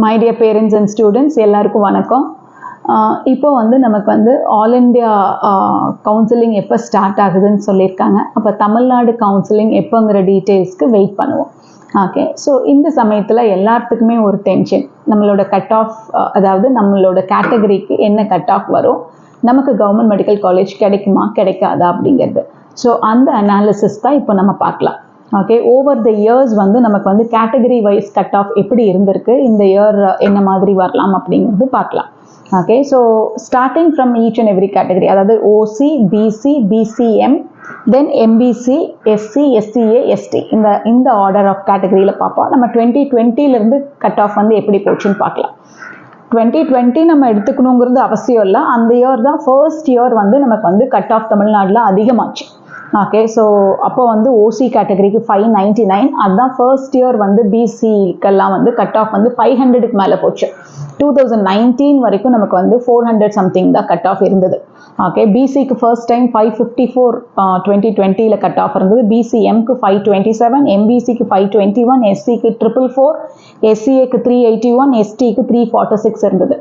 My dear parents and students, எல்லாருக்கும் வணக்கம். இப்போ நமக்கு ஆல் இந்தியா கவுன்சிலிங் எப்போ ஸ்டார்ட் ஆகுதுன்னு சொல்லியிருக்காங்க. அப்போ தமிழ்நாடு கவுன்சிலிங் எப்போங்கிற டீட்டெயில்ஸ்க்கு வெயிட் பண்ணுவோம். ஓகே, ஸோ இந்த சமயத்தில் எல்லாத்துக்குமே ஒரு டென்ஷன், நம்மளோட கட் ஆஃப், அதாவது நம்மளோட கேட்டகரிக்கு என்ன கட் ஆஃப் வரும், நமக்கு கவர்மெண்ட் மெடிக்கல் காலேஜ் கிடைக்குமா கிடைக்காதா அப்படிங்கிறது. ஸோ அந்த அனாலிசிஸ் தான் இப்போ நம்ம பார்க்கலாம். ஓகே, ஓவர் த இயர்ஸ் நமக்கு கேட்டகரி வைஸ் கட் ஆஃப் எப்படி இருந்திருக்கு, இந்த இயர் என்ன மாதிரி வரலாம் அப்படிங்கிறது பார்க்கலாம். Okay, so starting from each and every category, அதாவது OC, BC, BCM, then MBC, SC, SCA, ST, இந்த ஆர்டர் ஆஃப் கேட்டகரியில் பார்ப்போம். நம்ம 2020 கட் ஆஃப் எப்படி போச்சுன்னு பார்க்கலாம். 2020 நம்ம எடுத்துக்கணுங்கிறது அவசியம் இல்லை. அந்த இயர் தான் ஃபர்ஸ்ட் இயர் நமக்கு கட் ஆஃப் தமிழ்நாட்டில் அதிகமாச்சு. ஓகே, ஸோ அப்போ ஓசி கேட்டகரிக்கு 599, அதுதான் ஃபர்ஸ்ட் இயர் பிசிக்கெல்லாம் கட் ஆஃப் 500க்கு மேலே போச்சு. 2019 வரைக்கும் நமக்கு 400 சம்திங் தான் கட் ஆஃப் இருந்தது. ஓகே, பிசிக்கு ஃபர்ஸ்ட் டைம் 554 2020 கட் ஆஃப் இருந்தது. பிசிஎம்க்கு 527, எம்பிசிக்கு 521, எஸ்சிக்கு 444, எஸ்சிஏக்கு 381, எஸ்டிக்கு 346 இருந்தது.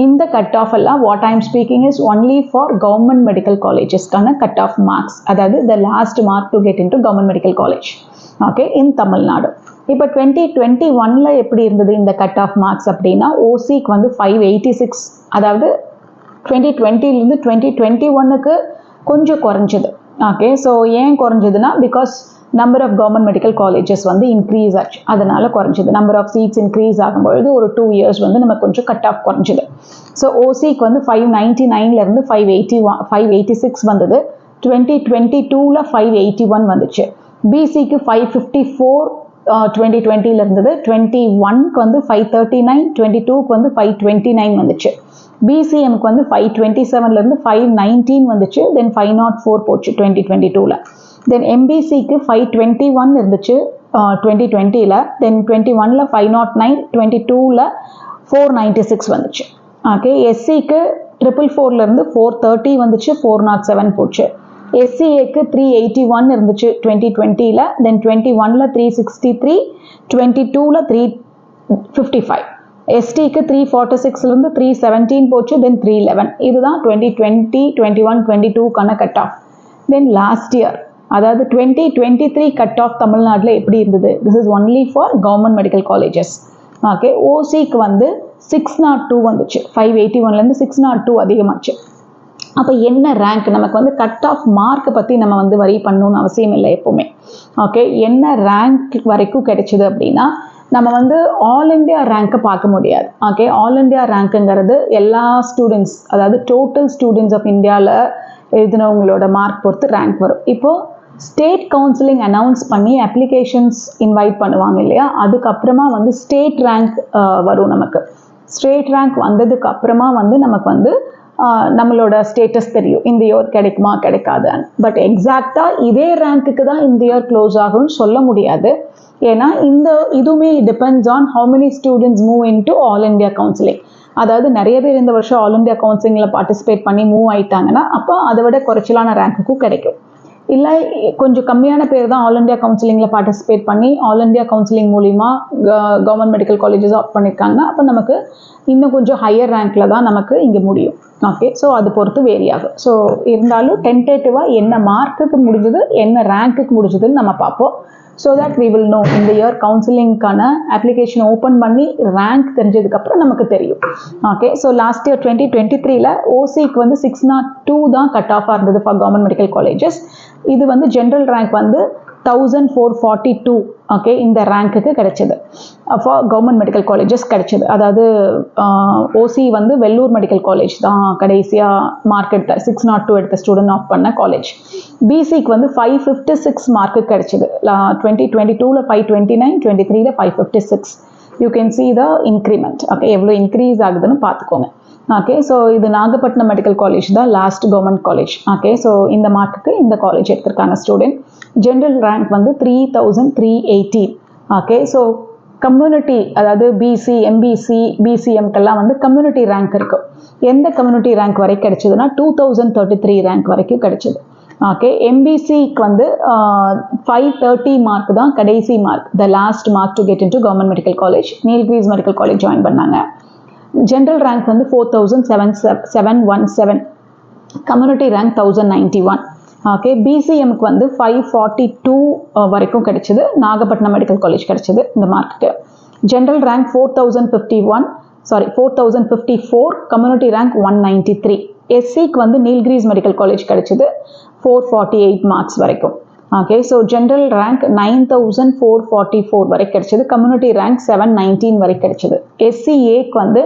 இந்த கட் ஆஃப் எல்லாம் what I am speaking is only for government medical காலேஜஸ்க்கான கட் ஆஃப் மார்க்ஸ், அதாவது the last mark to get into government medical college. Okay, in Tamil Nadu. இப்போ 2021 எப்படி இருந்தது இந்த கட் ஆஃப் மார்க்ஸ் அப்படின்னா, ஓசிக்கு 586, அதாவது 2020 2021க்கு கொஞ்சம் குறைஞ்சது. ஓகே, ஸோ ஏன் குறைஞ்சதுன்னா, because number of government medical colleges increase ஆச்சு, அதனால குறைஞ்சது. நம்பர் ஆஃப் சீட்ஸ் இன்க்ரீஸ் ஆகும்பொழுது ஒரு 2 இயர்ஸ் நமக்கு கொஞ்சம் கட் ஆஃப் குறைஞ்சது. ஸோ ஓசிக்கு 599 586 வந்தது. 2022 581 வந்துச்சு. பிசிக்கு 554 2020 இருந்தது. 21க்கு 539, 22க்கு 529 வந்துச்சு. பிசிஎம்க்கு 527 519 வந்துச்சு. தென் 504 போச்சு 2022. தென் எம்பிசிக்கு 521 இருந்துச்சு 2020. தென் 21 509, 22 496 வந்துச்சு. ஓகே, எஸ்சிக்கு 444 430 வந்துச்சு, 407 போச்சு. எஸ்சிஏக்கு 381 இருந்துச்சு 2020. தென் 21 363, 22 355. எஸ்டிக்கு 346 317 போச்சு. தென் 311. இதுதான் 2020, 21, 22க்கான cut off. Then last year, அதாவது 2023 கட் ஆஃப் தமிழ்நாட்டில் எப்படி இருந்தது? This is only for government medical colleges. Okay, ஓசிக்கு 602 வந்துச்சு. 581 602 அதிகமாச்சு. அப்போ என்ன ரேங்க்? நமக்கு கட் ஆஃப் மார்க்கை பற்றி நம்ம வரி பண்ணணும்னு அவசியம் இல்லை எப்போவுமே. ஓகே, என்ன ரேங்க் வரைக்கும் கிடைச்சிது அப்படின்னா, நம்ம ஆல் இண்டியா ரேங்க்கை பார்க்க முடியாது. ஓகே, ஆல் இண்டியா ரேங்க்குங்கிறது எல்லா ஸ்டூடெண்ட்ஸ், அதாவது டோட்டல் ஸ்டூடெண்ட்ஸ் ஆஃப் இந்தியாவில் எழுதினவங்களோட மார்க் பொறுத்து ரேங்க் வரும். இப்போது ஸ்டேட் கவுன்சிலிங் அனௌன்ஸ் பண்ணி அப்ளிகேஷன்ஸ் இன்வைட் பண்ணுவாங்க இல்லையா, அதுக்கப்புறமா ஸ்டேட் ரேங்க் வரும். நமக்கு ஸ்டேட் ரேங்க் வந்ததுக்கு அப்புறமா நமக்கு நம்மளோட ஸ்டேட்டஸ் தெரியும், இந்த இயர் கிடைக்குமா கிடைக்காதுன்னு. பட் எக்ஸாக்டாக இதே ரேங்க்குக்கு தான் இந்த இயர் க்ளோஸ் ஆகும்னு சொல்ல முடியாது. ஏன்னா இதுவுமே depends on how many students move into all India counselling. அதாவது நிறைய பேர் இந்த வருஷம் ஆல் இண்டியா கவுன்சிலிங்கில் பார்ட்டிசிபேட் பண்ணி மூவ் ஆயிட்டாங்கன்னா, அப்போ அதை விட குறைச்சலான ரேங்க்குக்கும் கிடைக்கும். இல்லை கொஞ்சம் கம்மியான பேர் தான் ஆல் இண்டியா கவுன்சிலிங்கில் பார்ட்டிசிபேட் பண்ணி ஆல் இண்டியா கவுன்சிலிங் மூலிமா கவர்மெண்ட் மெடிக்கல் காலேஜஸ் ஆப்ட் பண்ணியிருக்காங்கன்னா, அப்போ நமக்கு இன்னும் கொஞ்சம் ஹையர் ரேங்க்கில் தான் நமக்கு இங்கே முடியும். ஓகே, ஸோ அது பொறுத்து வேரி ஆகும். ஸோ இருந்தாலும் டென்டேட்டிவாக என்ன மார்க்குக்கு முடிஞ்சது, என்ன ரேங்க்குக்கு முடிஞ்சதுன்னு நம்ம பார்ப்போம். So that we will know இந்த இயர் கவுன்சிலிங்க்கான அப்ளிகேஷன் ஓப்பன் பண்ணி ரேங்க் தெரிஞ்சதுக்கப்புறம் நமக்கு தெரியும். ஓகே, ஸோ லாஸ்ட் இயர் 2023 ஓசிக்கு 602 தான் கட் ஆஃபாக இருந்தது ஃபார் கவர்மெண்ட் மெடிக்கல் காலேஜஸ். இது ஜென்ரல் ரேங்க் 1442. ஓகே, இந்த ரேங்க்குக்கு கிடைச்சது ஃபார் கவர்மெண்ட் மெடிக்கல் காலேஜஸ் கிடைச்சது. அதாவது ஓசி வெள்ளூர் மெடிக்கல் காலேஜ் தான் கடைசியாக மார்க் எடுத்த 602 எடுத்த ஸ்டூடெண்ட் ஆஃப் பண்ண காலேஜ். பிசிக்கு 556 மார்க்கு கிடைச்சது. 2022 529, 23 556. You can see the increment. Okay, எவ்வளோ இன்க்ரீஸ் ஆகுதுன்னு பார்த்துக்கோங்க. ஓகே, ஸோ இது நாகப்பட்டினம் மெடிக்கல் காலேஜ் தான் last government college. Okay, so இந்த மார்க்குக்கு இந்த காலேஜ் எடுத்திருக்காங்க student. General rank 3380. Okay, so community, அதாவது பிசி, எம்பிசி, பிசிஎம்க்கெல்லாம் கம்யூனிட்டி ரேங்க் இருக்குது. எந்த கம்யூனிட்டி ரேங்க் வரைக்கும் கிடைச்சதுன்னா 2033 ரேங்க் வரைக்கும் கிடைச்சது. ஓகே, எம்பிசிக்கு வந்து 530 மார்க் தான் கடைசி mark, the last mark to get into government medical college. Nilgiris medical college join பண்ணாங்க. ஜென்ரல் ரேங்க் வந்து 4717, கம்யூனிட்டி ரேங்க் 1091. ஓகே, பிசிஎம்க்கு வந்து 542 வரைக்கும் கிடைச்சது, நாகப்பட்டினம் மெடிக்கல் காலேஜ் கிடைச்சது இந்த மார்க்குக்கு. General rank 4054, community rank 193. எஸ்சிக்கு வந்து நீல்கிரிஸ் மெடிக்கல் காலேஜ் கிடைச்சது 448 மார்க்ஸ் வரைக்கும். ஓகே, ஸோ ஜென்ரல் ரேங்க் 9444 வரை கிடைச்சது, கம்யூனிட்டி ரேங்க் 719 வரை கிடைச்சது. எஸ்சிஏக்கு வந்து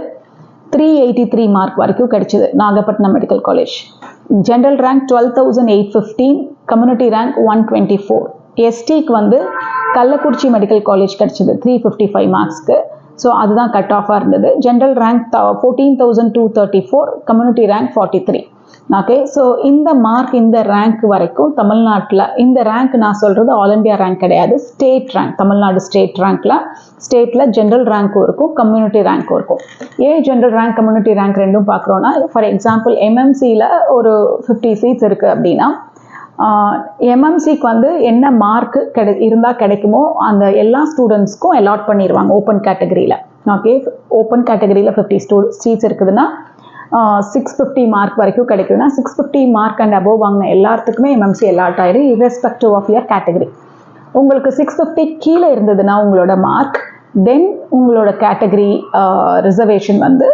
383 மார்க் வரைக்கும் கிடைச்சது Nagapattinam medical college. General rank 12815, community rank 124. எஸ்டிக்கு வந்து கள்ளக்குறிச்சி மெடிக்கல் காலேஜ் கிடைச்சது 355 மார்க்ஸ்க்கு. ஸோ அதுதான் கட் ஆஃபாக இருந்தது. General rank 14,234, community rank 43. Okay, so இந்த மார்க், இந்த ரேங்க் வரைக்கும் தமிழ்நாட்டில், இந்த ரேங்க் நான் சொல்கிறது ஆல் இண்டியா ரேங்க் கிடையாது, ஸ்டேட் ரேங்க். தமிழ்நாடு ஸ்டேட்டில் ஜென்ரல் ரேங்க்கும் இருக்கும், கம்யூனிட்டி ரேங்க்கும் இருக்கும். ஏன் ஜென்ரல் ரேங்க் கம்யூனிட்டி ரேங்க் ரெண்டும் பார்க்குறோன்னா, ஃபார் எக்ஸாம்பிள் எம்எம்சியில் ஒரு 50 சீட்ஸ் இருக்குது அப்படின்னா, எம்எம்சிக்கு வந்து என்ன மார்க் இருந்தால் கிடைக்குமோ அந்த எல்லா ஸ்டூடெண்ட்ஸ்க்கும் அலாட் பண்ணிடுவாங்க ஓப்பன் கேட்டகரியில். ஓகே, ஓப்பன் கேட்டகரியில் 50 சீட்ஸ் இருக்குதுன்னா 650 மார்க் வரைக்கும் கிடைக்குதுன்னா 650 மார்க் அண்ட் அபோவ் வாங்கின எல்லாத்துக்குமே எம்எம்சி அலாட் ஆயிடும், irrespective ஆஃப் யர் கேட்டகரி. உங்களுக்கு 650 கீழே இருந்ததுன்னா உங்களோட மார்க், தென் உங்களோட கேட்டகரி ரிசர்வேஷன் வந்து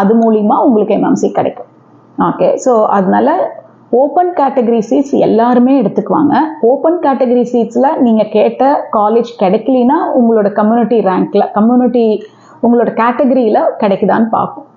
அது மூலிமா உங்களுக்கு எம்எம்சி கிடைக்கும். ஓகே, ஸோ அதனால ஓப்பன் கேட்டகரி சீட்ஸ் எல்லாருமே எடுத்துக்குவாங்க. ஓப்பன் கேட்டகரி சீட்ஸில் நீங்கள் கேட்ட காலேஜ் கிடைக்கலனா உங்களோட கம்யூனிட்டி ரேங்க்கில், உங்களோட கேட்டகரியில் கிடைக்குதான்னு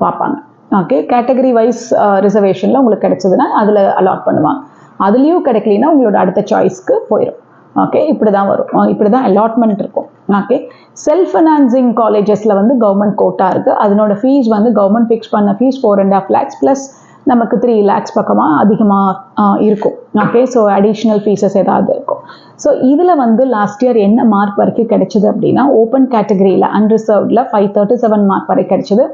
பார்ப்பாங்க. ஓகே, கேட்டகரி வைஸ் ரிசர்வேஷனில் உங்களுக்கு கிடைச்சதுன்னா அதில் அலாட் பண்ணுவாங்க. அதுலேயும் கிடைக்கலனா உங்களோட அடுத்த சாய்ஸ்க்கு போயிடும். ஓகே, இப்படி தான் வரும், இப்படி தான் அலாட்மெண்ட் இருக்கும். ஓகே, செல்ஃப் ஃபைனான்சிங் காலேஜஸில் வந்து கவர்மெண்ட் கோட்டா இருக்குது. அதனோட ஃபீஸ் வந்து கவர்மெண்ட் ஃபிக்ஸ் பண்ண ஃபீஸ் 4.5 lakhs ப்ளஸ் நமக்கு 3 lakhs பக்கமாக அதிகமாக இருக்கும். ஓகே, ஸோ அடிஷ்னல் ஃபீஸஸ் ஏதாவது இருக்கும். ஸோ இதில் வந்து லாஸ்ட் இயர் என்ன மார்க் வரைக்கும் கிடைச்சது அப்படின்னா, ஓப்பன் கேட்டகரியில் அன்ரிசர்வ்டில் 537 மார்க் வரை கிடைச்சது,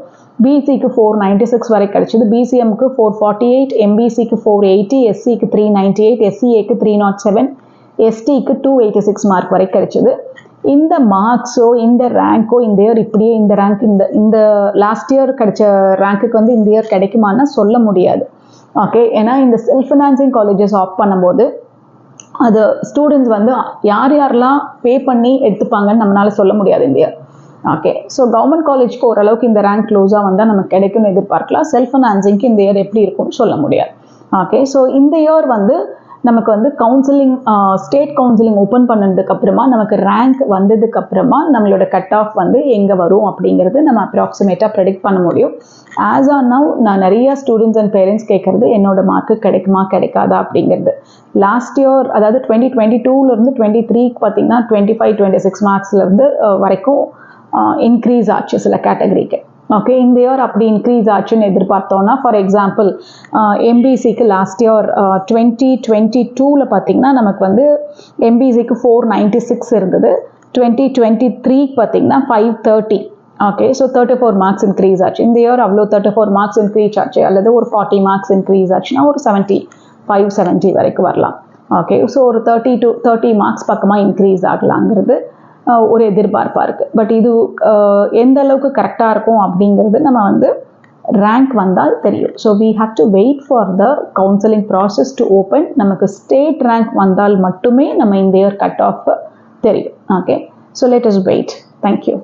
பிசிக்கு 496 வரை கிடைச்சது, பிசிஎம்க்கு 448, எம்பிசிக்கு 480, எஸ்சிக்கு 398, எஸ்சிஏக்கு 307, எஸ்டிக்கு 286 மார்க் வரை கிடைச்சது. இந்த மார்க்ஸோ இந்த ரேங்கோ இந்த இயர் இப்படியே இந்த ரேங்க் இந்த லாஸ்ட் இயர் கிடைச்ச ரேங்க்குக்கு வந்து இந்த இயர் கிடைக்குமான்னா சொல்ல முடியாது. ஓகே, ஏன்னா இந்த செல்ஃப் ஃபினான்சிங் காலேஜஸ் ஆஃப் பண்ணும்போது அது ஸ்டூடெண்ட்ஸ் வந்து யாரெல்லாம் பே பண்ணி எடுத்துப்பாங்கன்னு நம்மளால சொல்ல முடியாது இந்த இயர். ஓகே, ஸோ கவர்மெண்ட் காலேஜ்க்கு ஓரளவுக்கு இந்த ரேங்க் க்ளோஸாக வந்தால் நமக்கு கிடைக்கும்னு எதிர்பார்க்கலாம். செல்ஃப் ஃபினான்சிங்க்கு இந்த இயர் எப்படி இருக்கும்னு சொல்ல முடியாது. ஓகே, ஸோ இந்த இயர் வந்து நமக்கு வந்து கவுன்சிலிங், ஸ்டேட் கவுன்சிலிங் ஓப்பன் பண்ணதுக்கப்புறமா நமக்கு ரேங்க் வந்ததுக்கப்புறமா நம்மளோட கட் ஆஃப் வந்து எங்கே வரும் அப்படிங்கிறது நம்ம அப்ராக்சிமேட்டாக ப்ரெடிக்ட் பண்ண முடியும். ஆஸ் ஆன் நவ் நான் நிறைய ஸ்டூடெண்ட்ஸ் அண்ட் பேரண்ட்ஸ் கேட்குறது என்னோட மார்க்கு கிடைக்குமா கிடைக்காதா அப்படிங்கிறது. லாஸ்ட் இயர் அதாவது 2022லேருந்து 23க்கு பார்த்தீங்கன்னா 25-26 மார்க்ஸ்லேருந்து வரைக்கும் இன்க்ரீஸ் ஆச்சு சில கேட்டகரிக்கு. ஓகே, இந்த இயர் அப்படி இன்க்ரீஸ் ஆச்சுன்னு எதிர்பார்த்தோன்னா, ஃபார் எக்ஸாம்பிள் எம்பிசிக்கு லாஸ்ட் இயர் 2022ல் பார்த்தீங்கன்னா நமக்கு வந்து எம்பிசிக்கு 496 இருந்தது, 2023க்கு பார்த்தீங்கன்னா 530. ஓகே, ஸோ 34 மார்க்ஸ் இன்க்ரீஸ் ஆச்சு. இந்த இயர் அவ்வளோ 34 மார்க்ஸ் இன்க்ரீஸ் ஆச்சு, அல்லது ஒரு 40 மார்க்ஸ் இன்க்ரீஸ் ஆச்சுன்னா ஒரு 75-70 வரைக்கும் வரலாம். ஓகே, ஸோ ஒரு 30 மார்க்ஸ் பக்கமாக இன்க்ரீஸ் ஆகலாங்கிறது ஒரு எதிர்பார்ப்பாக இருக்குது. பட் இது எந்த அளவுக்கு கரெக்டாக இருக்கும் அப்படிங்கிறது நம்ம வந்து ரேங்க் வந்தால் தெரியும். So we have to wait for the counseling process to open. நமக்கு ஸ்டேட் ரேங்க் வந்தால் மட்டுமே நம்ம இந்த இயர் கட் ஆஃப் தெரியும். Okay, so let us wait. Thank you.